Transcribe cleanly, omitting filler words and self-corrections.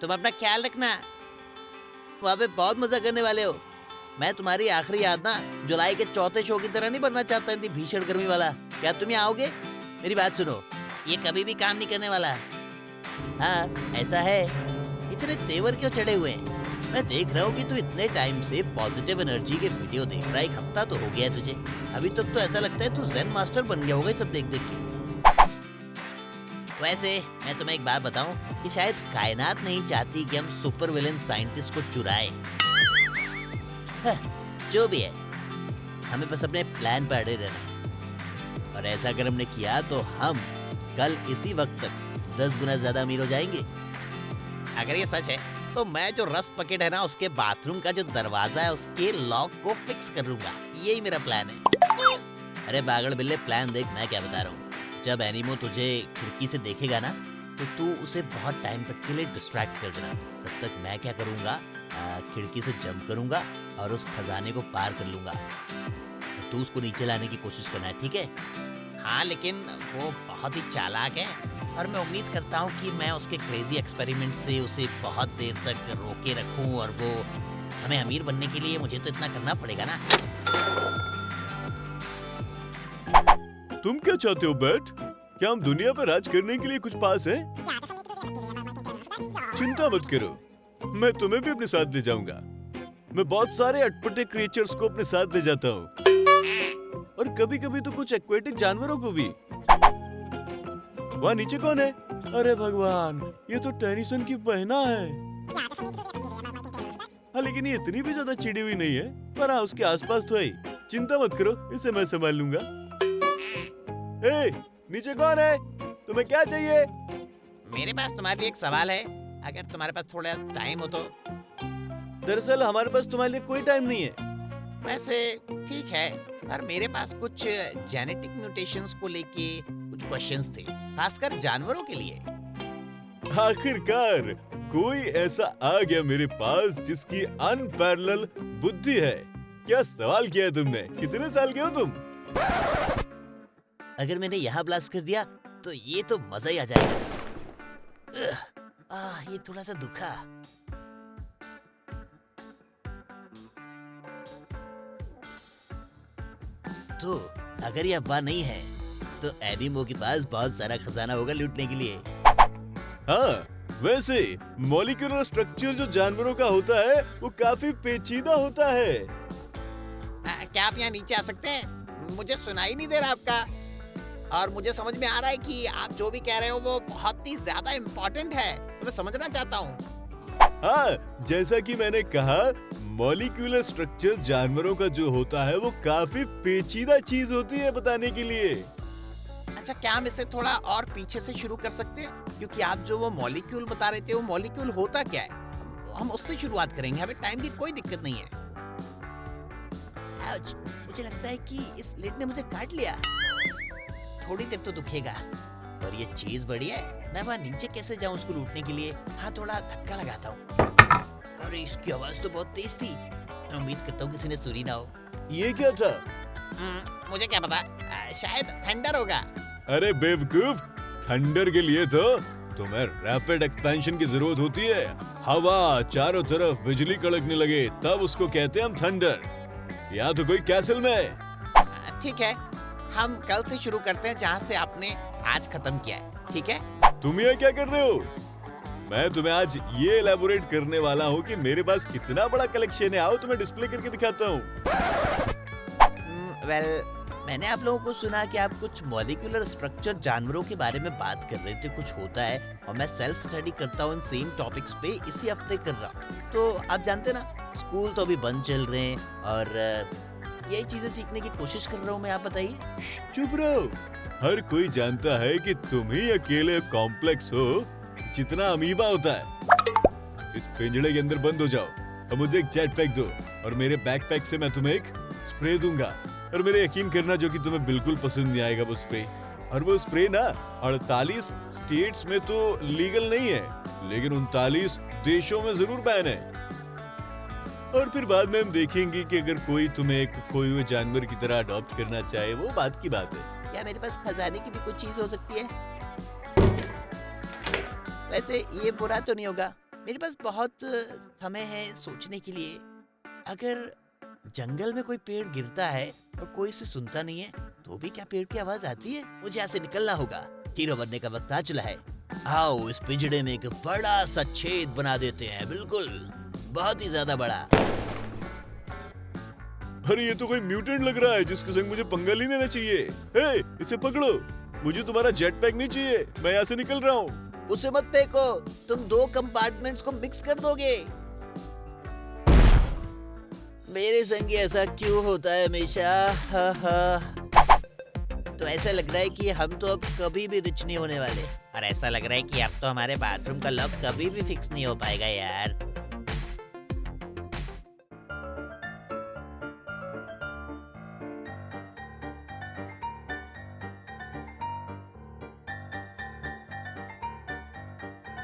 तुम अपना ख्याल रखना, वहाँ पे बहुत मजा करने वाले हो। मैं तुम्हारी आखिरी याद ना जुलाई के चौथे शो की तरह नहीं बनना चाहता, इतनी भीषण गर्मी वाला। क्या तुम यहाँ आओगे? मेरी बात सुनो, ये कभी भी काम नहीं करने वाला। हाँ ऐसा है, इतने तेवर क्यों चढ़े हुए हैं? मैं देख रहा हूँ कि तू इतने टाइम से पॉजिटिव एनर्जी के वीडियो देख रहा है, 1 हफ्ता तो हो गया है तुझे। अभी तक तो ऐसा लगता है तू ज़ेन मास्टर बन गया होगा ये सब देख देख के। वैसे मैं तुम्हें एक बात बताऊं कि शायद कायनात नहीं चाहती कि हम सुपर विलेन साइंटिस्ट को चुराएं। जो भी है, हमें बस अपने प्लान पर अड़े रहना है। और ऐसा अगर हमने किया तो हम कल इसी वक्त तक 10 गुना ज्यादा अमीर हो जाएंगे। अगर ये सच है तो मैं जो रस्ट बकेट है ना, उसके बाथरूम का जो दरवाजा है उसके लॉक को फिक्स कर लूंगा। यही मेरा प्लान है। अरे बागड़ बिल्ले, प्लान देख मैं क्या बता रहा हूँ। जब एनिमो तुझे खिड़की से देखेगा ना तो तू उसे बहुत टाइम तक के लिए डिस्ट्रैक्ट कर देना। तब तक मैं क्या करूँगा, खिड़की से जंप करूँगा और उस खजाने को पार कर लूँगा। तो तू उसको नीचे लाने की कोशिश करना है, ठीक है? हाँ लेकिन वो बहुत ही चालाक है और मैं उम्मीद करता हूँ कि मैं उसके क्रेजी एक्सपेरिमेंट से उसे बहुत देर तक रोके रखूँ। और वो हमें अमीर बनने के लिए मुझे तो इतना करना पड़ेगा ना। तुम क्या चाहते हो बैट? क्या हम दुनिया पर राज करने के लिए कुछ पास है? चिंता मत करो, मैं तुम्हें भी अपने साथ ले जाऊंगा। मैं बहुत सारे अटपटे क्रिएचर्स को अपने साथ ले जाता हूँ और कभी-कभी तो कुछ एक्वेटिक जानवरों को भी। वहाँ नीचे कौन है? अरे भगवान, ये तो टेनिसन की बहना है। हाँ लेकिन ये इतनी भी ज्यादा चिड़ी हुई नहीं है, पर हाँ उसके आसपास तो है। चिंता मत करो, इसे मैं संभाल लूंगा। ए, नीचे कौन है? तुम्हें क्या चाहिए? मेरे पास तुम्हारे लिए एक सवाल है, अगर तुम्हारे पास थोड़ा टाइम हो तो। दरअसल हमारे पास तुम्हारे लिए कोई टाइम नहीं है। वैसे ठीक है, पर मेरे पास कुछ जेनेटिक म्यूटेशंस को लेके कुछ क्वेश्चंस थे, खासकर जानवरों के लिए। आखिरकार कोई ऐसा आ गया मेरे पास जिसकी अनपैरेलल बुद्धि है। क्या सवाल किया है तुमने? कितने साल के हो तुम? अगर मैंने यहाँ ब्लास्ट कर दिया तो ये तो मजा ही आ जाएगा। ये थोड़ा सा दुखा। तो अगर ये अफवाह नहीं है तो एनिमो के पास बहुत सारा खजाना होगा लूटने के लिए। हाँ, वैसे मॉलिक्यूलर स्ट्रक्चर जो जानवरों का होता है वो काफी पेचीदा होता है। क्या आप यहाँ नीचे आ सकते हैं? मुझे सुनाई नहीं दे रहा आपका, और मुझे समझ में आ रहा है कि आप जो भी कह रहे हो वो बहुत ही ज्यादा इम्पोर्टेंट है, तो मैं समझना चाहता हूँ। हाँ, जैसा कि मैंने कहा, मॉलिक्यूलर स्ट्रक्चर जानवरों का जो होता है वो काफी पेचीदा चीज होती है बताने के लिए। अच्छा, क्या हम इसे थोड़ा और पीछे से शुरू कर सकते हैं? क्योंकि आप जो वो मॉलिक्यूल बता रहे थे, वो मॉलिक्यूल होता क्या है? हम उससे शुरुआत करेंगे, हमें टाइम की कोई दिक्कत नहीं है। मुझे लगता है कि इस लेड ने मुझे काट लिया। थोड़ी देर तो दुखेगा, और ये चीज बढ़िया है। मैं वहाँ नीचे कैसे जाऊँ उसको लूटने के लिए? हाँ, थोड़ा धक्का लगाता हूँ। अरे इसकी आवाज तो बहुत तेज थी, मैं उम्मीद करता हूँ किसी ने सुनी ना हो। ये क्या था? मुझे क्या पता, शायद थंडर होगा। अरे बेवकूफ, थंडर के लिए तो तुम्हें रैपिड एक्सपेंशन की जरूरत होती है। हवा चारों तरफ बिजली कड़कने लगे तब उसको कहते हैं हम थंडर। या तो कोई कैसल में। ठीक है, हम कल से शुरू करते हैं जहाँ से आपने आज खत्म किया है, ठीक है? तुम ये क्या कर रहे हो? मैं तुम्हें आज ये एलैबोरेट करने वाला हूँ कि मेरे पास कितना बड़ा कलेक्शन है। आओ तुम्हें डिस्प्ले करके दिखाता हूँ। मैंने आप लोगों को सुना कि आप कुछ मॉलिक्यूलर स्ट्रक्चर जानवरों के बारे में बात कर रहे थे, कुछ होता है, और मैं सेल्फ स्टडी करता हूँ इन सेम टॉपिक्स पे, इसी हफ्ते कर रहा हूँ। तो आप जानते ना, स्कूल तो अभी बंद चल रहे हैं और यही चीजें सीखने की कोशिश कर रहा हूँ मैं। आप बताइए। चुप रहो, हर कोई जानता है कि तुम ही अकेले कॉम्प्लेक्स हो जितना अमीबा होता है। इस पिंजड़े के अंदर बंद हो जाओ और मुझे एक जेट पैक दो, और मेरे बैकपैक से मैं तुम्हें एक स्प्रे दूंगा, और मेरे यकीन करना जो कि तुम्हें बिल्कुल पसंद नहीं आएगा वो स्प्रे। और वो स्प्रे ना 48 स्टेट्स में तो लीगल नहीं है, लेकिन 39 देशों में जरूर बैन है। और फिर बाद में हम देखेंगे कि अगर कोई तुम्हें एक खोए हुए जानवर की तरह अडॉप्ट करना चाहे, वो बात की बात है। क्या मेरे पास खजाने की भी कुछ चीज हो सकती है? वैसे ये बुरा तो नहीं होगा, मेरे पास बहुत समय है सोचने के लिए। अगर जंगल में कोई पेड़ गिरता है और कोई इसे सुनता नहीं है तो भी क्या पेड़ की आवाज आती है? मुझे यहाँ से निकलना होगा। हीरो बनने का वक्त आ चला है। आओ इस पिंजड़े में एक बड़ा सा छेद बना देते हैं, बिल्कुल बहुत ही ज्यादा बड़ा। अरे ये तो कोई म्यूटेंट लग रहा है जिसके संग मुझे पंगा नहीं लेना चाहिए। हे, इसे पकड़ो, मुझे तुम्हारा जेट पैक नहीं चाहिए, मैं यहाँ से निकल रहा हूँ। उसे मत फेंको, तुम 2 कंपार्टमेंट्स को मिक्स कर दोगे। मेरे संग ऐसा क्यों होता है हमेशा? हा हा। तो ऐसा लग रहा है कि हम तो अब कभी भी रिच नहीं होने वाले, और ऐसा लग रहा है कि अब तो हमारे बाथरूम का लॉक कभी भी फिक्स नहीं हो पाएगा यार।